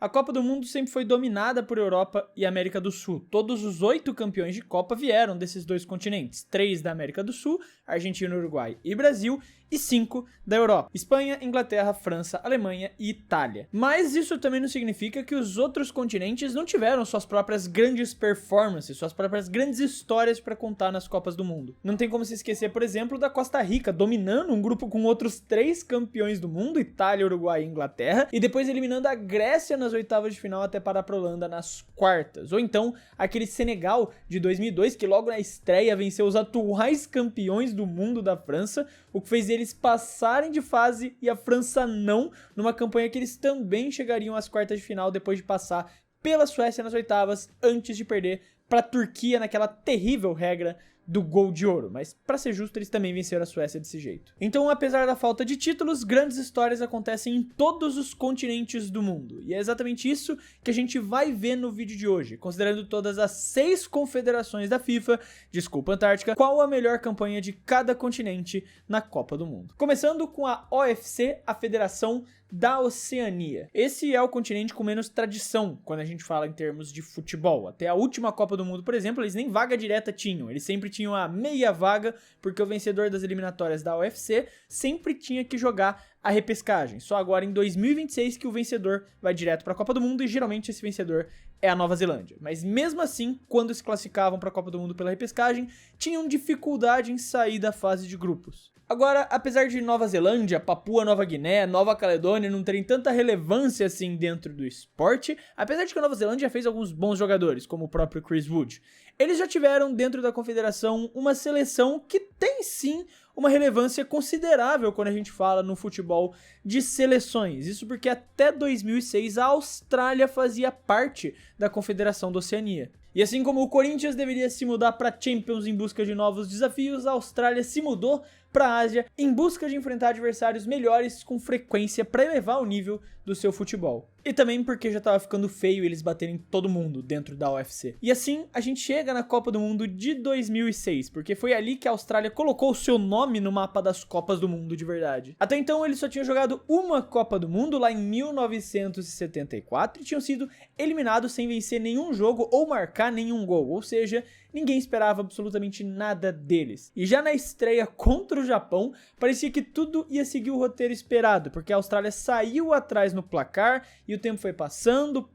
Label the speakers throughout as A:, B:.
A: A Copa do Mundo sempre foi dominada por Europa e América do Sul. Todos os 8 campeões de Copa vieram desses dois continentes. 3 da América do Sul, Argentina, Uruguai e Brasil, e 5 da Europa. Espanha, Inglaterra, França, Alemanha e Itália. Mas isso também não significa que os outros continentes não tiveram suas próprias grandes performances, suas próprias grandes histórias para contar nas Copas do Mundo. Não tem como se esquecer, por exemplo, da Costa Rica, dominando um grupo com outros 3 campeões do mundo, Itália, Uruguai e Inglaterra, e depois eliminando a Grécia nas oitavas de final até parar para a Holanda nas quartas. Ou então, aquele Senegal de 2002, que logo na estreia venceu os atuais campeões do mundo da França, o que fez eles passarem de fase e a França não, numa campanha que eles também chegariam às quartas de final depois de passar pela Suécia nas oitavas, antes de perder para a Turquia naquela terrível regra do gol de ouro, mas pra ser justo, eles também venceram a Suécia desse jeito. Então, apesar da falta de títulos, grandes histórias acontecem em todos os continentes do mundo, e é exatamente isso que a gente vai ver no vídeo de hoje, considerando todas as 6 confederações da FIFA, desculpa Antártica, qual a melhor campanha de cada continente na Copa do Mundo. Começando com a OFC, a Federação da Oceania. Esse é o continente com menos tradição quando a gente fala em termos de futebol. Até a última Copa do Mundo, por exemplo, eles nem vaga direta tinham. Eles sempre tinham a meia vaga, porque o vencedor das eliminatórias da UFC sempre tinha que jogar a repescagem. Só agora em 2026 que o vencedor vai direto para a Copa do Mundo, e geralmente esse vencedor é a Nova Zelândia. Mas mesmo assim, quando se classificavam para a Copa do Mundo pela repescagem, tinham dificuldade em sair da fase de grupos. Agora, apesar de Nova Zelândia, Papua Nova Guiné, Nova Caledônia não terem tanta relevância assim dentro do esporte, apesar de que a Nova Zelândia fez alguns bons jogadores, como o próprio Chris Wood, eles já tiveram dentro da confederação uma seleção que tem sim uma relevância considerável quando a gente fala no futebol de seleções. Isso porque até 2006 a Austrália fazia parte da Confederação da Oceania. E assim como o Corinthians deveria se mudar para Champions em busca de novos desafios, a Austrália se mudou para a Ásia em busca de enfrentar adversários melhores com frequência para elevar o nível do seu futebol. E também porque já estava ficando feio eles baterem todo mundo dentro da UFC. E assim a gente chega na Copa do Mundo de 2006, porque foi ali que a Austrália colocou o seu nome no mapa das Copas do Mundo de verdade. Até então eles só tinham jogado uma Copa do Mundo lá em 1974 e tinham sido eliminados sem vencer nenhum jogo ou marcar nenhum gol, ou seja, ninguém esperava absolutamente nada deles. E já na estreia contra o Japão, parecia que tudo ia seguir o roteiro esperado, porque a Austrália saiu atrás no placar e o tempo foi passando,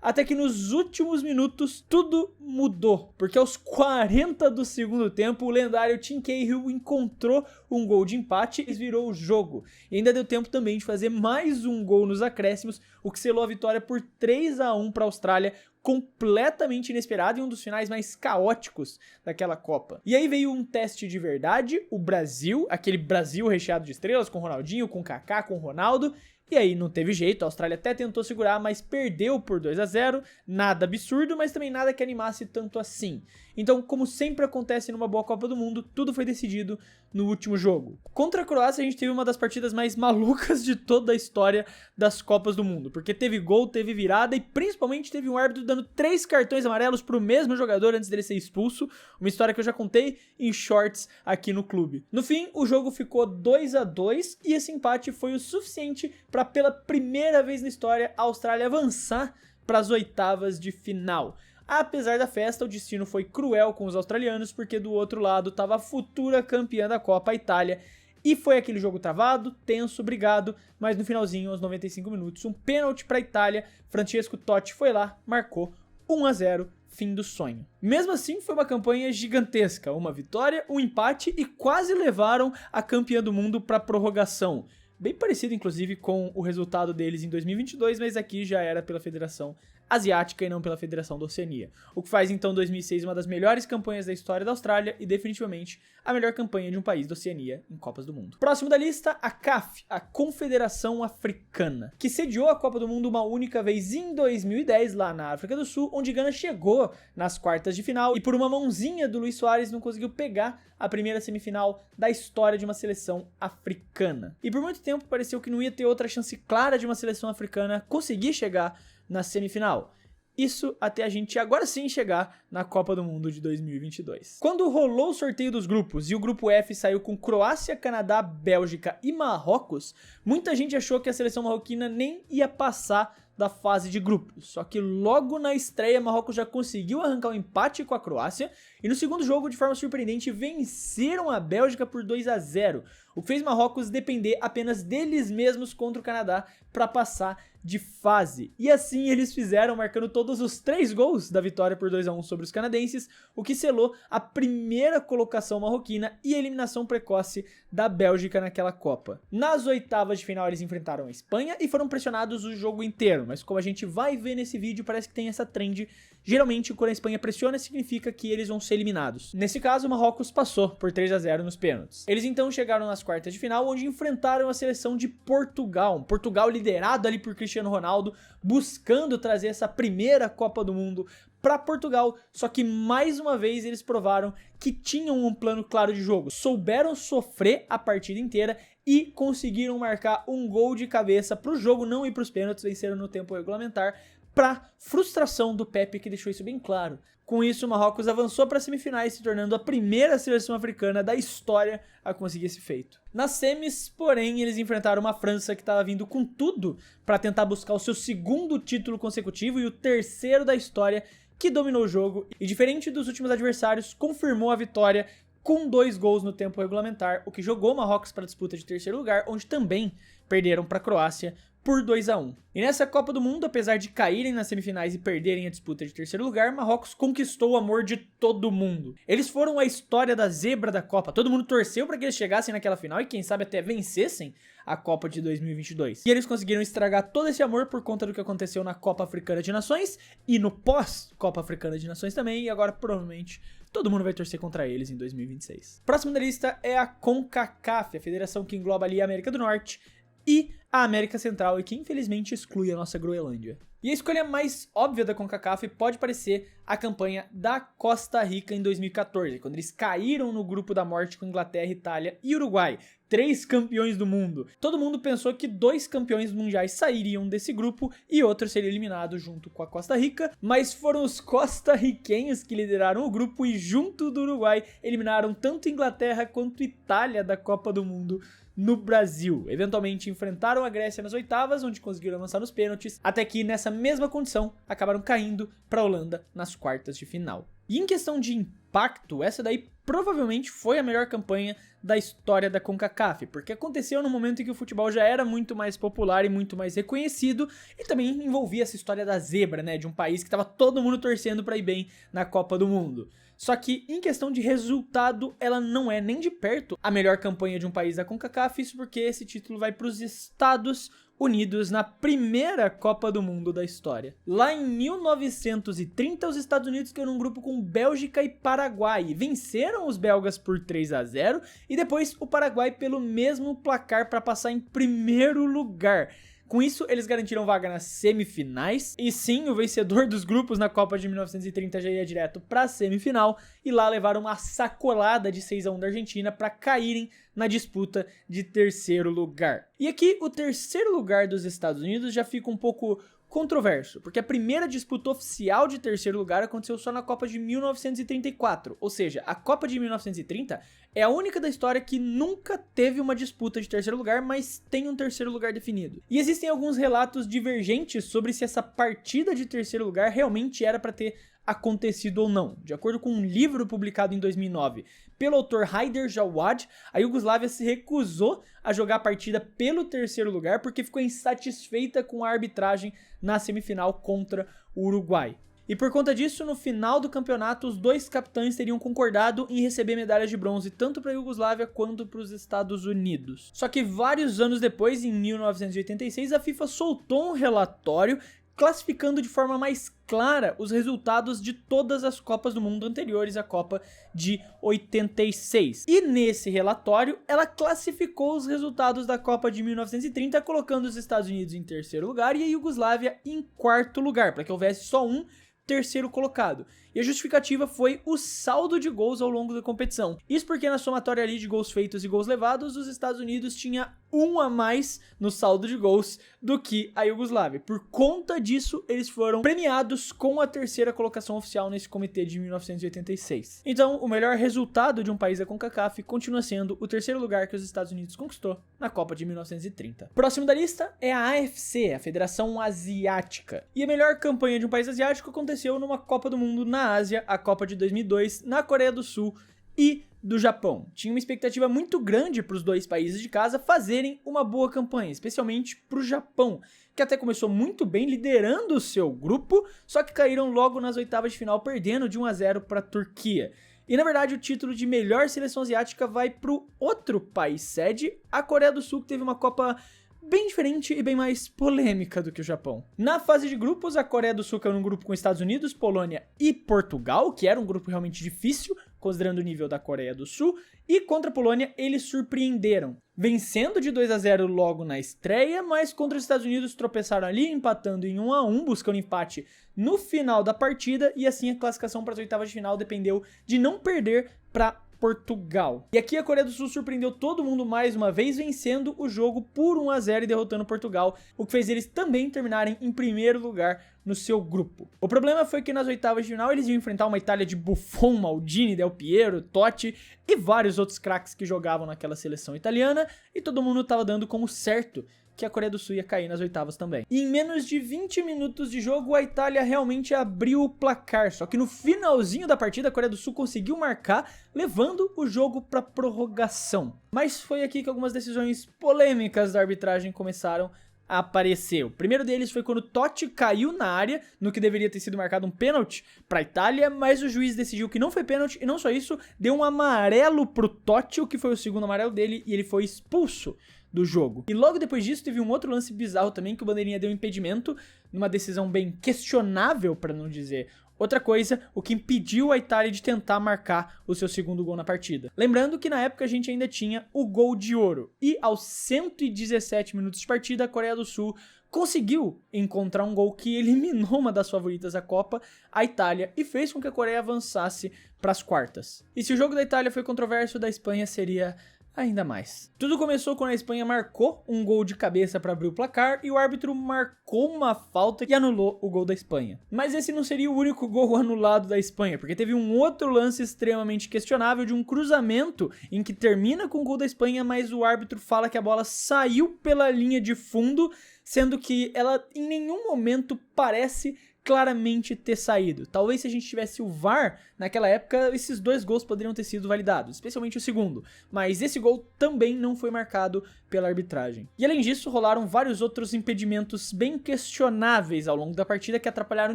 A: até que nos últimos minutos tudo mudou, porque aos 40 do segundo tempo o lendário Tim Cahill encontrou um gol de empate e virou o jogo. E ainda deu tempo também de fazer mais um gol nos acréscimos, o que selou a vitória por 3-1 para a Austrália, completamente inesperado e um dos finais mais caóticos daquela Copa. E aí veio um teste de verdade, o Brasil, aquele Brasil recheado de estrelas, com Ronaldinho, com Kaká, com Ronaldo. E aí não teve jeito, a Austrália até tentou segurar, mas perdeu por 2-0, nada absurdo, mas também nada que animasse tanto assim. Então, como sempre acontece numa boa Copa do Mundo, tudo foi decidido no último jogo. Contra a Croácia a gente teve uma das partidas mais malucas de toda a história das Copas do Mundo, porque teve gol, teve virada e principalmente teve um árbitro dando 3 cartões amarelos pro mesmo jogador antes dele ser expulso, uma história que eu já contei em shorts aqui no clube. No fim, o jogo ficou 2-2 e esse empate foi o suficiente para pela primeira vez na história a Austrália avançar para as oitavas de final. Apesar da festa, o destino foi cruel com os australianos, porque do outro lado estava a futura campeã da Copa, a Itália, e foi aquele jogo travado, tenso, brigado, mas no finalzinho, aos 95 minutos, um pênalti para a Itália, Francesco Totti foi lá, marcou 1-0, fim do sonho. Mesmo assim, foi uma campanha gigantesca, uma vitória, um empate e quase levaram a campeã do mundo para a prorrogação. Bem parecido, inclusive, com o resultado deles em 2022, mas aqui já era pela Federação Asiática e não pela Federação da Oceania. O que faz, então, 2006 uma das melhores campanhas da história da Austrália e, definitivamente, a melhor campanha de um país da Oceania em Copas do Mundo. Próximo da lista, a CAF, a Confederação Africana, que sediou a Copa do Mundo uma única vez em 2010, lá na África do Sul, onde Gana chegou nas quartas de final e, por uma mãozinha do Luis Soares, não conseguiu pegar a primeira semifinal da história de uma seleção africana. E por muito tempo pareceu que não ia ter outra chance clara de uma seleção africana conseguir chegar na semifinal. Isso até a gente agora sim chegar na Copa do Mundo de 2022. Quando rolou o sorteio dos grupos e o grupo F saiu com Croácia, Canadá, Bélgica e Marrocos, muita gente achou que a seleção marroquina nem ia passar da fase de grupos. Só que logo na estreia, Marrocos já conseguiu arrancar um empate com a Croácia e no segundo jogo, de forma surpreendente, venceram a Bélgica por 2-0, o que fez Marrocos depender apenas deles mesmos contra o Canadá para passar de fase. E assim eles fizeram, marcando todos os 3 gols da vitória por 2-1 sobre os canadenses, o que selou a primeira colocação marroquina e a eliminação precoce da Bélgica naquela Copa. Nas oitavas de final eles enfrentaram a Espanha e foram pressionados o jogo inteiro, mas como a gente vai ver nesse vídeo, parece que tem essa trend. Geralmente quando a Espanha pressiona significa que eles vão ser eliminados. Nesse caso, o Marrocos passou por 3-0 nos pênaltis. Eles então chegaram nas quartas de final, onde enfrentaram a seleção de Portugal, um Portugal liderado ali por Cristiano Ronaldo, buscando trazer essa primeira Copa do Mundo para Portugal, só que mais uma vez eles provaram que tinham um plano claro de jogo, souberam sofrer a partida inteira e conseguiram marcar um gol de cabeça para o jogo não ir para os pênaltis, venceram no tempo regulamentar, para frustração do Pepe, que deixou isso bem claro. Com isso, o Marrocos avançou para as semifinais, se tornando a primeira seleção africana da história a conseguir esse feito. Nas semis, porém, eles enfrentaram uma França que estava vindo com tudo para tentar buscar o seu segundo título consecutivo e o terceiro da história, que dominou o jogo e, diferente dos últimos adversários, confirmou a vitória com 2 gols no tempo regulamentar, o que jogou o Marrocos para a disputa de terceiro lugar, onde também perderam para a Croácia por 2-1. E nessa Copa do Mundo, apesar de caírem nas semifinais e perderem a disputa de terceiro lugar, Marrocos conquistou o amor de todo mundo. Eles foram a história da zebra da Copa, todo mundo torceu para que eles chegassem naquela final e quem sabe até vencessem a Copa de 2022. E eles conseguiram estragar todo esse amor por conta do que aconteceu na Copa Africana de Nações e no pós-Copa Africana de Nações também, e agora provavelmente todo mundo vai torcer contra eles em 2026. Próximo da lista é a CONCACAF, a federação que engloba ali a América do Norte e a América Central e que infelizmente exclui a nossa Groenlândia. E a escolha mais óbvia da CONCACAF pode parecer a campanha da Costa Rica em 2014, quando eles caíram no grupo da morte com Inglaterra, Itália e Uruguai, 3 campeões do mundo. Todo mundo pensou que 2 campeões mundiais sairiam desse grupo e outro seria eliminado junto com a Costa Rica, mas foram os costarriquenhos que lideraram o grupo e junto do Uruguai eliminaram tanto Inglaterra quanto Itália da Copa do Mundo no Brasil. Eventualmente enfrentaram a Grécia nas oitavas, onde conseguiram avançar nos pênaltis, até que nessa mesma condição acabaram caindo para a Holanda nas quartas de final. E em questão de impacto, essa daí provavelmente foi a melhor campanha da história da CONCACAF, porque aconteceu no momento em que o futebol já era muito mais popular e muito mais reconhecido, e também envolvia essa história da zebra, né, de um país que estava todo mundo torcendo para ir bem na Copa do Mundo. Só que em questão de resultado, ela não é nem de perto a melhor campanha de um país da CONCACAF, isso porque esse título vai para os Estados Unidos na primeira Copa do Mundo da história. Lá em 1930, os Estados Unidos caíram num grupo com Bélgica e Paraguai. Venceram os belgas por 3-0 e depois o Paraguai pelo mesmo placar para passar em primeiro lugar. Com isso, eles garantiram vaga nas semifinais, e sim, o vencedor dos grupos na Copa de 1930 já ia direto para a semifinal, e lá levaram uma sacolada de 6-1 da Argentina para caírem na disputa de terceiro lugar. E aqui, o terceiro lugar dos Estados Unidos já fica um pouco controverso, porque a primeira disputa oficial de terceiro lugar aconteceu só na Copa de 1934, ou seja, a Copa de 1930 é a única da história que nunca teve uma disputa de terceiro lugar, mas tem um terceiro lugar definido. E existem alguns relatos divergentes sobre se essa partida de terceiro lugar realmente era para ter acontecido ou não. De acordo com um livro publicado em 2009 pelo autor Haider Jawad, a Iugoslávia se recusou a jogar a partida pelo terceiro lugar porque ficou insatisfeita com a arbitragem na semifinal contra o Uruguai. E por conta disso, no final do campeonato, os 2 capitães teriam concordado em receber medalhas de bronze tanto para a Iugoslávia quanto para os Estados Unidos. Só que vários anos depois, em 1986, a FIFA soltou um relatório classificando de forma mais clara os resultados de todas as Copas do Mundo anteriores à Copa de 86. E nesse relatório, ela classificou os resultados da Copa de 1930, colocando os Estados Unidos em terceiro lugar e a Iugoslávia em quarto lugar, para que houvesse só um terceiro colocado. E a justificativa foi o saldo de gols ao longo da competição. Isso porque na somatória ali de gols feitos e gols levados, os Estados Unidos tinha um a mais no saldo de gols do que a Iugoslávia. Por conta disso, eles foram premiados com a terceira colocação oficial nesse comitê de 1986. Então, o melhor resultado de um país da CONCACAF continua sendo o terceiro lugar que os Estados Unidos conquistou na Copa de 1930. Próximo da lista é a AFC, a Federação Asiática. E a melhor campanha de um país asiático aconteceu numa Copa do Mundo na Ásia, a Copa de 2002, na Coreia do Sul e do Japão. Tinha uma expectativa muito grande para os dois países de casa fazerem uma boa campanha, especialmente para o Japão, que até começou muito bem liderando o seu grupo, só que caíram logo nas oitavas de final perdendo de 1-0 para a Turquia. E na verdade o título de melhor seleção asiática vai para o outro país sede, a Coreia do Sul, que teve uma Copa bem diferente e bem mais polêmica do que o Japão. Na fase de grupos, a Coreia do Sul caiu num grupo com Estados Unidos, Polônia e Portugal, que era um grupo realmente difícil, considerando o nível da Coreia do Sul, e contra a Polônia eles surpreenderam, vencendo de 2-0 logo na estreia, mas contra os Estados Unidos tropeçaram ali, empatando em 1-1, buscando empate no final da partida, e assim a classificação para as oitavas de final dependeu de não perder para Portugal. E aqui a Coreia do Sul surpreendeu todo mundo mais uma vez, vencendo o jogo por 1-0 e derrotando Portugal, o que fez eles também terminarem em primeiro lugar no seu grupo. O problema foi que nas oitavas de final eles iam enfrentar uma Itália de Buffon, Maldini, Del Piero, Totti e vários outros craques que jogavam naquela seleção italiana, e todo mundo estava dando como certo que a Coreia do Sul ia cair nas oitavas também. E em menos de 20 minutos de jogo, a Itália realmente abriu o placar, só que no finalzinho da partida a Coreia do Sul conseguiu marcar, levando o jogo para prorrogação. Mas foi aqui que algumas decisões polêmicas da arbitragem começaram a aparecer. O primeiro deles foi quando Totti caiu na área, no que deveria ter sido marcado um pênalti para a Itália, mas o juiz decidiu que não foi pênalti, e não só isso, deu um amarelo pro Totti, o que foi o segundo amarelo dele, e ele foi expulso do jogo. E logo depois disso teve um outro lance bizarro também, que o bandeirinha deu impedimento, numa decisão bem questionável, para não dizer outra coisa, o que impediu a Itália de tentar marcar o seu segundo gol na partida. Lembrando que na época a gente ainda tinha o gol de ouro, e aos 117 minutos de partida a Coreia do Sul conseguiu encontrar um gol que eliminou uma das favoritas da Copa, a Itália, e fez com que a Coreia avançasse para as quartas. E se o jogo da Itália foi controverso, o da Espanha seria ainda mais. Tudo começou quando a Espanha marcou um gol de cabeça para abrir o placar e o árbitro marcou uma falta e anulou o gol da Espanha. Mas esse não seria o único gol anulado da Espanha, porque teve um outro lance extremamente questionável de um cruzamento em que termina com o gol da Espanha, mas o árbitro fala que a bola saiu pela linha de fundo, sendo que ela em nenhum momento parece claramente ter saído. Talvez se a gente tivesse o VAR naquela época, esses dois gols poderiam ter sido validados, especialmente o segundo, mas esse gol também não foi marcado pela arbitragem. E além disso, rolaram vários outros impedimentos bem questionáveis ao longo da partida que atrapalharam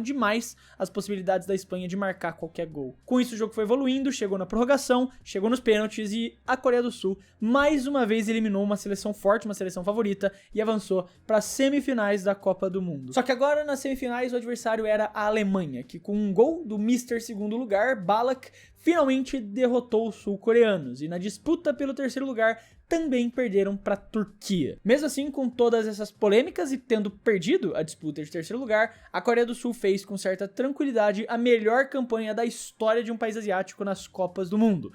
A: demais as possibilidades da Espanha de marcar qualquer gol. Com isso o jogo foi evoluindo, chegou na prorrogação, chegou nos pênaltis e a Coreia do Sul mais uma vez eliminou uma seleção forte, uma seleção favorita, e avançou para as semifinais da Copa do Mundo. Só que agora nas semifinais o adversário era a Alemanha, que com um gol do Mr. Segundo Lugar, Ballack, finalmente derrotou os sul-coreanos, e na disputa pelo terceiro lugar também perderam para a Turquia. Mesmo assim, com todas essas polêmicas e tendo perdido a disputa de terceiro lugar, a Coreia do Sul fez com certa tranquilidade a melhor campanha da história de um país asiático nas Copas do Mundo.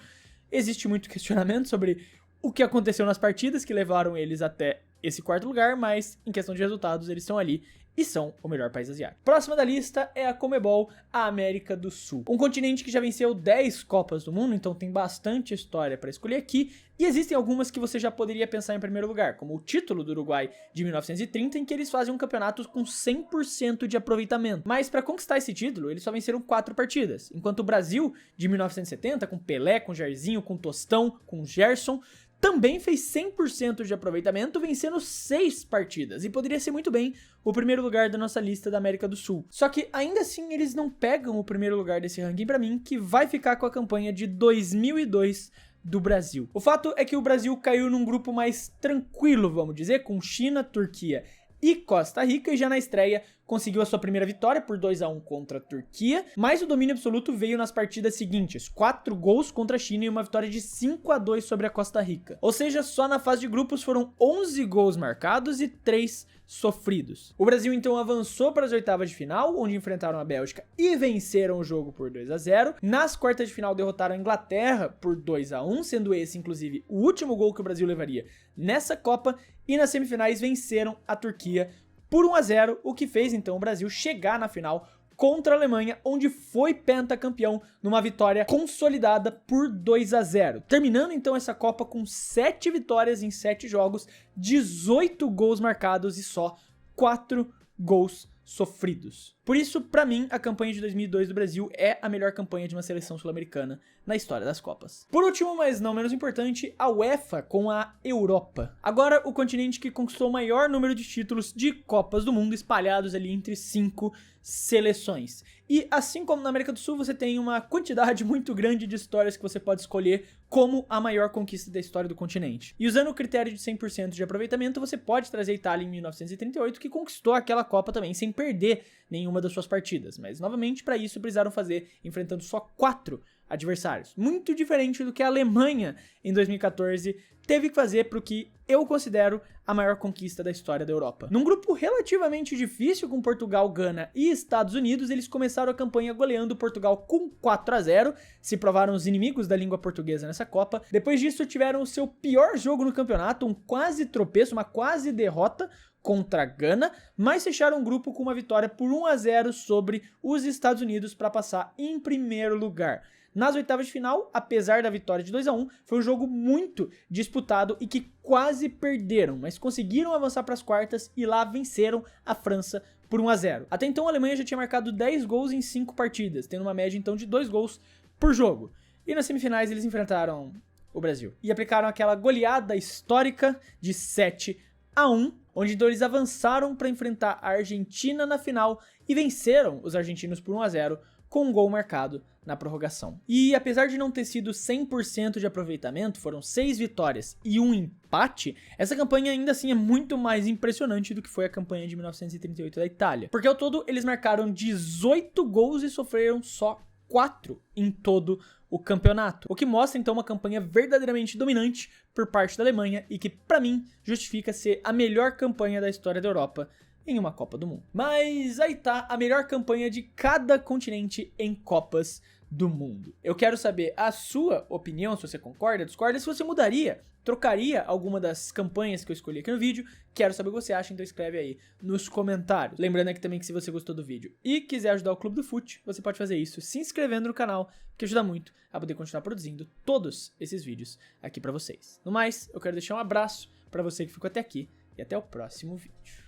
A: Existe muito questionamento sobre o que aconteceu nas partidas que levaram eles até esse quarto lugar, mas em questão de resultados eles estão ali e são o melhor país asiático. Próxima da lista é a Conmebol, a América do Sul. Um continente que já venceu 10 Copas do Mundo, então tem bastante história para escolher aqui, e existem algumas que você já poderia pensar em primeiro lugar, como o título do Uruguai de 1930, em que eles fazem um campeonato com 100% de aproveitamento. Mas para conquistar esse título, eles só venceram 4 partidas, enquanto o Brasil de 1970, com Pelé, com Jairzinho, com Tostão, com Gerson, também fez 100% de aproveitamento, vencendo 6 partidas, e poderia ser muito bem o primeiro lugar da nossa lista da América do Sul. Só que ainda assim eles não pegam o primeiro lugar desse ranking pra mim, que vai ficar com a campanha de 2002 do Brasil. O fato é que o Brasil caiu num grupo mais tranquilo, vamos dizer, com China, Turquia e Costa Rica, e já na estreia conseguiu a sua primeira vitória por 2-1 contra a Turquia, mas o domínio absoluto veio nas partidas seguintes, 4 gols contra a China e uma vitória de 5-2 sobre a Costa Rica. Ou seja, só na fase de grupos foram 11 gols marcados e 3 sofridos. O Brasil então avançou para as oitavas de final, onde enfrentaram a Bélgica e venceram o jogo por 2-0. Nas quartas de final derrotaram a Inglaterra por 2-1, sendo esse inclusive o último gol que o Brasil levaria nessa Copa, e nas semifinais venceram a Turquia por 1-0, o que fez então o Brasil chegar na final contra a Alemanha, onde foi pentacampeão numa vitória consolidada por 2-0. Terminando então essa Copa com 7 vitórias em 7 jogos, 18 gols marcados e só 4 gols sofridos. Por isso, pra mim, a campanha de 2002 do Brasil é a melhor campanha de uma seleção sul-americana na história das Copas. Por último, mas não menos importante, a UEFA com a Europa. Agora, o continente que conquistou o maior número de títulos de Copas do Mundo, espalhados ali entre 5 seleções. E assim como na América do Sul, você tem uma quantidade muito grande de histórias que você pode escolher como a maior conquista da história do continente. E usando o critério de 100% de aproveitamento, você pode trazer a Itália em 1938, que conquistou aquela Copa também sem perder nenhuma das suas partidas. Mas, novamente, para isso precisaram fazer enfrentando só 4 adversários. Muito diferente do que a Alemanha, em 2014, teve que fazer para o que eu considero a maior conquista da história da Europa. Num grupo relativamente difícil com Portugal, Gana e Estados Unidos, eles começaram a campanha goleando Portugal com 4-0, se provaram os inimigos da língua portuguesa nessa Copa. Depois disso, tiveram o seu pior jogo no campeonato, um quase tropeço, uma quase derrota contra a Gana, mas fecharam o grupo com uma vitória por 1-0 sobre os Estados Unidos para passar em primeiro lugar. Nas oitavas de final, apesar da vitória de 2-1, foi um jogo muito disputado e que quase perderam, mas conseguiram avançar para as quartas e lá venceram a França por 1-0. Até então a Alemanha já tinha marcado 10 gols em 5 partidas, tendo uma média então de 2 gols por jogo. E nas semifinais eles enfrentaram o Brasil e aplicaram aquela goleada histórica de 7-1, onde então eles avançaram para enfrentar a Argentina na final e venceram os argentinos por 1-0 com um gol marcado na prorrogação. E apesar de não ter sido 100% de aproveitamento, foram 6 vitórias e um empate, essa campanha ainda assim é muito mais impressionante do que foi a campanha de 1938 da Itália. Porque ao todo eles marcaram 18 gols e sofreram só 4 em todo o campeonato, o que mostra então uma campanha verdadeiramente dominante por parte da Alemanha e que pra mim justifica ser a melhor campanha da história da Europa em uma Copa do Mundo. Mas aí tá a melhor campanha de cada continente em Copas do Mundo. Eu quero saber a sua opinião, se você concorda, discorda, se você mudaria, trocaria alguma das campanhas que eu escolhi aqui no vídeo. Quero saber o que você acha, então escreve aí nos comentários. Lembrando aqui também que se você gostou do vídeo e quiser ajudar o Clube do Fute, você pode fazer isso se inscrevendo no canal, que ajuda muito a poder continuar produzindo todos esses vídeos aqui pra vocês. No mais, eu quero deixar um abraço pra você que ficou até aqui e até o próximo vídeo.